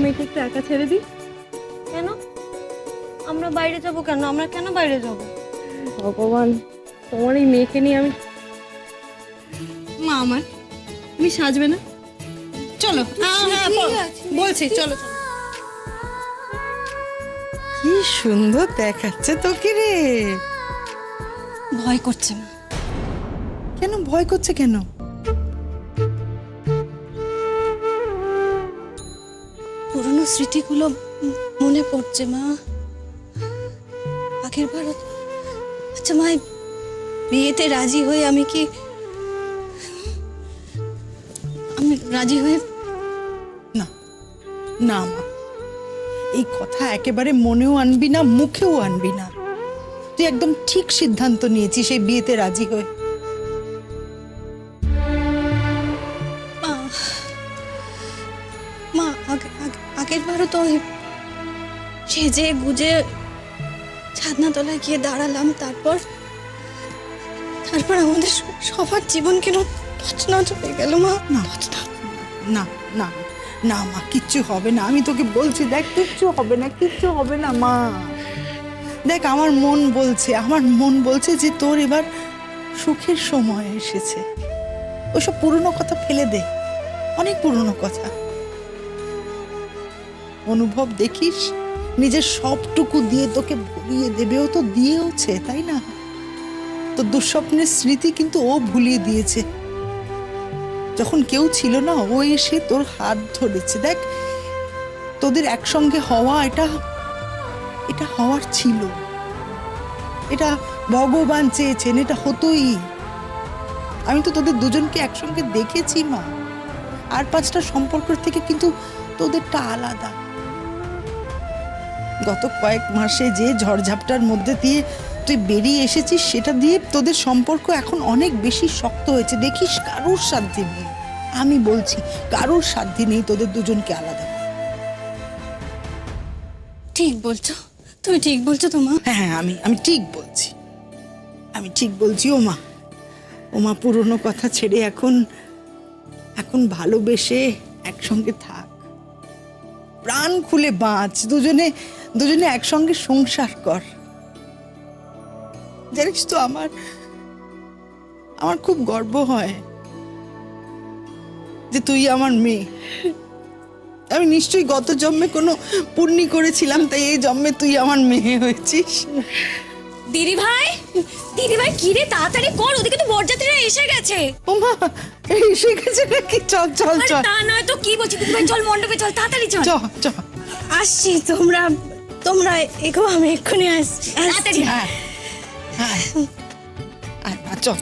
মেয়েকে একটু একা ছেড়ে দিই। কেন? আমরা বাইরে যাব কেন? আমরা কেন বাইরে যাব? ভগবান, তোমার এই মেয়েকে নিয়ে আমি। মা আমার, তুমি সাজবে না? চলো। বলছি চলো। কি সুন্দর দেখাচ্ছে তোকে রে। ভয় করছে মা। কেন ভয় করছে কেন? পুরনো স্মৃতিগুলো মনে পড়ছে মা। আগের বার আচ্ছা মা, বিয়েতে রাজি হয়ে আমি রাজি হয়ে। না না মা, এই কথা একেবারে মনেও আনবি না, মুখেও আনবি না। তুই একদম ঠিক সিদ্ধান্ত নিয়েছিস এই বিয়েতে রাজি হয়ে। মা আগের বারও তো সেজে গুজে ছাদনা তলায় গিয়ে দাঁড়ালাম, তারপর আমাদের সবার জীবন কেন তছনছ হয়ে গেল মা। না না না না মা, কিচ্ছু হবে না, আমি তোকে বলছি। দেখ কিচ্ছু হবে না, কিচ্ছু হবে না মা। দেখ আমার মন বলছে যে তোর এবার সুখের সময় এসেছে। ওইসব পুরনো কথা ফেলে দে, অনেক পুরনো কথা। অনুভব দেখিস নিজের সবটুকু দিয়ে তোকে ভুলিয়ে দেবে। ও তো দিয়েওছে, তাই না? তো দুঃস্বপ্নের স্মৃতি কিন্তু ও ভুলিয়ে দিয়েছে। যখন কেউ ছিল না, ও এসে তোর হাত ধরেছে। দেখ তোদের একসঙ্গে হওয়া, এটা হওয়ার ছিল, এটা ভগবান চেয়েছেন, এটা হতোই। আমি তো তোদের দুজনকে একসঙ্গে দেখেছি মা। আর 5টা সম্পর্কের থেকে কিন্তু তোদেরটা আলাদা। গত কয়েক মাসে যে ঝড়ঝাপটার মধ্যে দিয়ে তুই বেরিয়ে এসেছিস, সেটা দিয়ে তোদের সম্পর্ক এখন অনেক বেশি শক্ত হয়েছে। দেখিস কারোর সাধ্যি নেই, আমি বলছি কারোর সাধ্যি নেই তোদের দুজনকে আলাদা। ঠিক বলছো, তুমি ঠিক বলছো তো মা। হ্যাঁ, আমি ঠিক বলছি, ও মা পুরনো কথা ছেড়ে এখন ভালোবেসে একসঙ্গে থাক, প্রাণ খুলে বাঁচ, দুজনে একসঙ্গে সংসার কর। জানিস তো আমার খুব গর্ব হয় যে তুই আমার মেয়ে। আমি নিশ্চয়ই গত জন্মে কোনো পুণ্যি করেছিলাম, তাই এই জন্মে তুই আমার মেয়ে হয়েছিস। দিদি ভাই কি রে, তাড়াতাড়ি কর, ওদিকে তো বরযাত্রীরা এসে গেছে। ওমা, এসে গেছে নাকি? চল চল আরে চল। তা নয় তো, কি বলছিস দিদি ভাই, চল মণ্ডপে চল, তাড়াতাড়ি চল। চল। আসছি, তোমরা এগো, আমি এক্ষুনি আসছি, তাড়াতাড়ি। চল।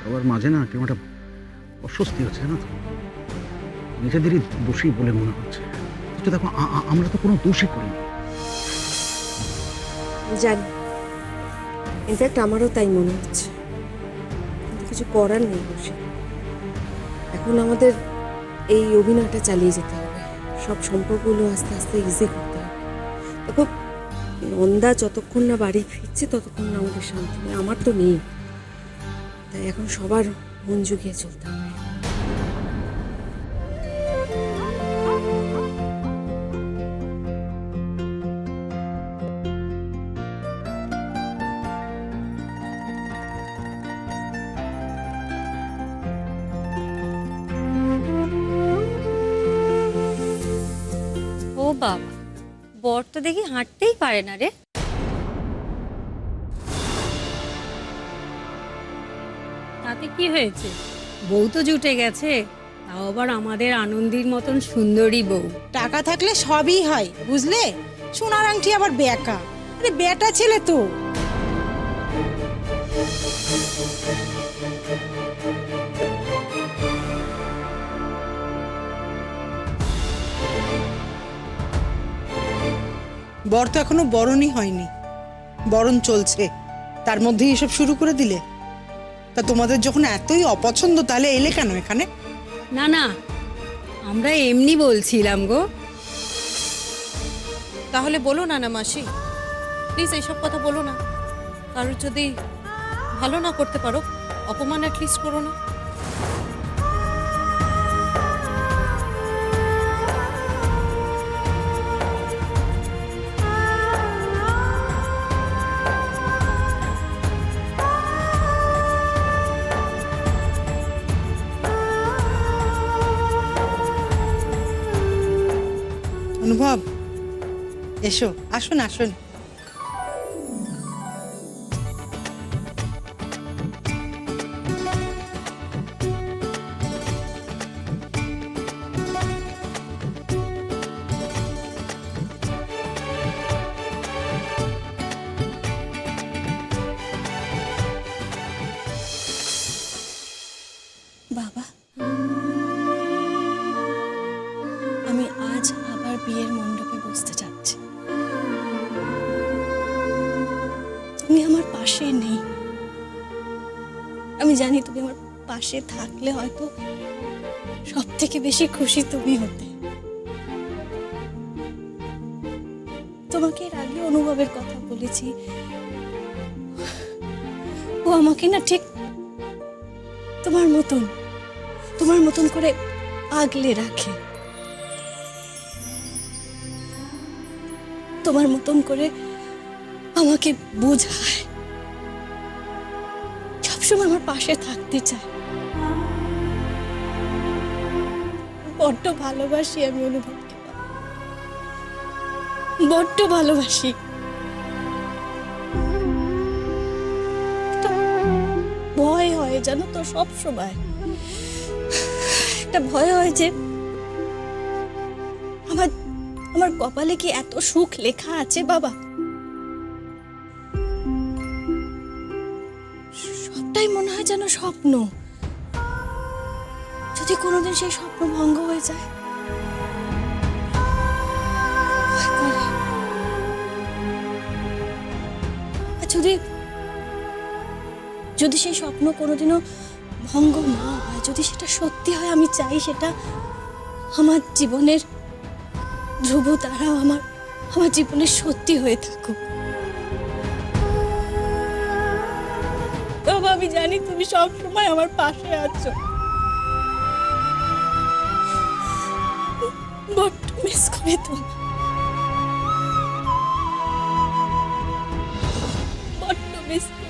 সবার মাঝে না কেমন একটা অস্বস্তি হচ্ছে না, তো নিজেদেরই দোষী বলে মনে হচ্ছে। তো দেখো আমরা তো কোনো দোষই করিনি। জানি, ইনফ্যাক্ট আমারও তাই মনে হচ্ছে, কিন্তু কিছু করার নেই বসে। এখন আমাদের এই অভিনয়টা চালিয়ে যেতে হবে, সব সম্পর্কগুলো আস্তে আস্তে ইজি করতে হবে। দেখো, নন্দা যতক্ষণ না বাড়ি ফিরছে ততক্ষণ না আমাদের শান্তি নেই, আমার তো নেই। তাই এখন সবার মন জুগিয়ে চলতে হবে। ও বাবা, বর তো দেখি হাঁটতেই পারে না রে। তাতে কি হয়েছে? বউ তো জুটে গেছে, তাও আবার আমাদের আনন্দির মতন সুন্দরী বউ। টাকা থাকলে সবই হয়, বুঝলে? সোনার আংটি আবার বেকা, আরে বেটা ছেলে তো। বর তো এখনো বরণই হয়নি, বরণ চলছে, তার মধ্যেই এসব শুরু করে দিলে? তা তোমাদের যখন এতই অপছন্দ তাহলে এলে কেন এখানে? না না, আমরা এমনি বলছিলাম গো। তাহলে বলো না মাসি, প্লিজ এইসব কথা বলো না। কারোর যদি ভালো না করতে পারো, অপমান অ্যাটলিস্ট করো না। অনুভব, এসো, আসুন আসুন। বাবা, আমি আজ আবার বিয়ের মণ্ডপে বসতে যাচ্ছি। তুমি আমার পাশে নেই, আমি জানি তুমি আমার পাশে থাকলে হয়তো সব থেকে বেশি খুশি তুমি হতে। তোমাকে এর আগে অনুভবের কথা বলেছি, ও আমাকে না ঠিক তোমার মতন করে আগলে রাখে, তোমার মতন করে আমাকে বোঝায়, সবসময় আমার পাশে থাকতে চায়। বড্ড ভালোবাসি আমি অনুভবকে, বড্ড ভালোবাসি। একটা ভয় হয় জানো তো, সব সময় একটা ভয় হয় যে আমার কপালে কি এত সুখ লেখা আছে বাবা? সবটাই মনে হয় যেন স্বপ্ন, যদি কোনোদিন সেই স্বপ্ন ভঙ্গ হয়ে যায়। ভয় করে। আর যদি সেই স্বপ্ন কোনোদিনও ভঙ্গ না হয়, যদি সেটা সত্যি হয়, আমি চাই সেটা আমার জীবনের ধ্রুব তারাও আমার জীবনে সত্যি হয়ে থাকুক। বাবা, আমি জানি তুমি সব সময় আমার পাশে আছো, বড্ড মিস করে তোমায়, বড্ড মিস করে।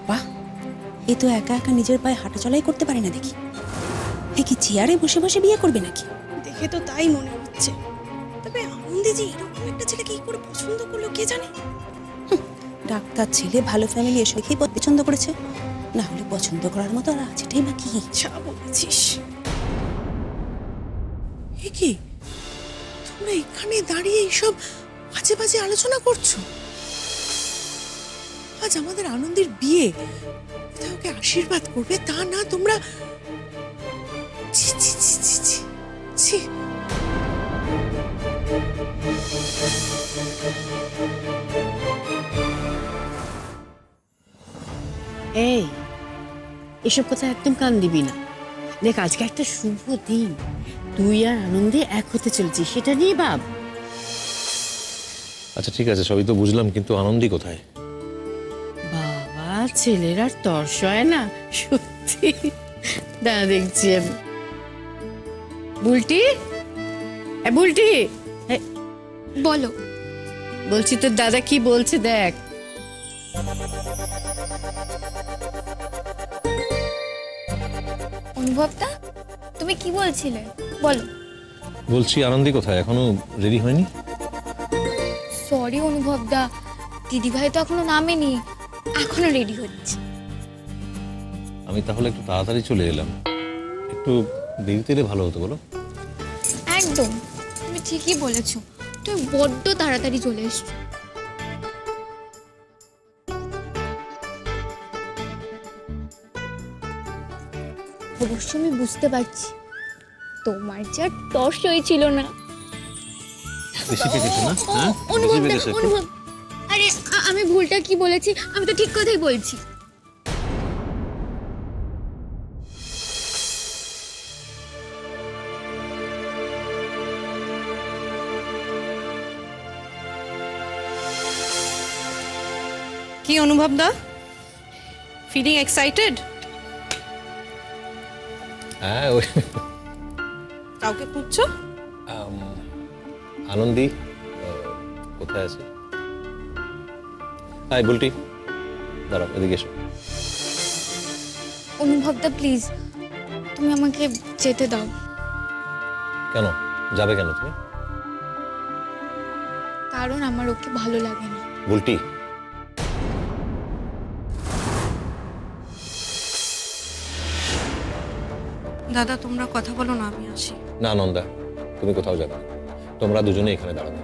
বাহ, এ তো একা একা নিজের পায়ে হাঁটাচলাই করতে পারে না দেখি। এ কি চেয়ারে বসে বসে বিয়ে করবে নাকি? দেখে তো তাই মনে হচ্ছে। তবে আনন্দে যে এরকম একটা ছেলে কি করে পছন্দ করলো কে জানে। ডাক্তার ছেলে, ভালো ফ্যামিলি, এসে দেখেই পছন্দ করেছে, না হলে পছন্দ করার মতো আর আছেটাই বা কি? যা বলেছিস। এ কি, তোমরা এখানে দাঁড়িয়ে এইসব বাজে বাজে আলোচনা করছো? আজ আমাদের আনন্দের বিয়ে, কোথাও ওকে আশীর্বাদ করবে তা না, তোমরা ছি ছি ছি ছি ছি ছি। এই, এসব কথা একদম কান দিবি না। দেখ, আজকে একটা শুভ দিন, তুই আর আনন্দে এক হতে চলেছিস, সেটা নিয়ে ভাব। আচ্ছা ঠিক আছে, সবই তো বুঝলাম, কিন্তু আনন্দী কোথায়? বাবা, ছেলের আর তর্স হয় না সত্যি। দাঁড়া দেখছি আমি। বুলটি, বুলটি, বলো। বলছি তোর দাদা কি বলছে দেখ। অনুভবটা তুমি কি বলছিলে বলো। বলছি আনন্দী কোথায়, এখনো রেডি হয়নি? সরি অনুভবদা, দিদিভাই তো এখনো নামেনি, এখনো রেডি হচ্ছে। আমি তাহলে একটু তাড়াতাড়ি চলে এলাম, একটু দেরিতে এলে ভালো হতো বলো। একদম, তুমি ঠিকই বলেছো, তুমি বড্ড তাড়াতাড়ি চলে এসছো। অবশ্য আমি বুঝতে পারছি তোমার যা টস হয়েছিল না। বেশি পেকেছে না? হ্যাঁ বেশি অনুভব পেকেছে একটু। অনুভব, আরে আমি ভুলটা কি বলেছি, আমি তো ঠিক কথাই বলছি। কি অনুভব দা, ফিলিং এক্সাইটেড? হ্যাঁ ওই কাউকে খুঁজছো? আনন্দী কোথায় আছে? হাই বুলটি, দাঁড়াও এদিকে এসো। অনুভবদা প্লিজ, তুমি আমাকে যেতে দাও। কেন যাবে কেন তুমি? কারণ আমার ওকে ভালো লাগে না। বুলটি, দাদা তোমরা কথা বলো না, আমি আসি। না নন্দা, তুমি কোথাও যাবে না, তোমরা দুজনে এখানে দাঁড়াবে।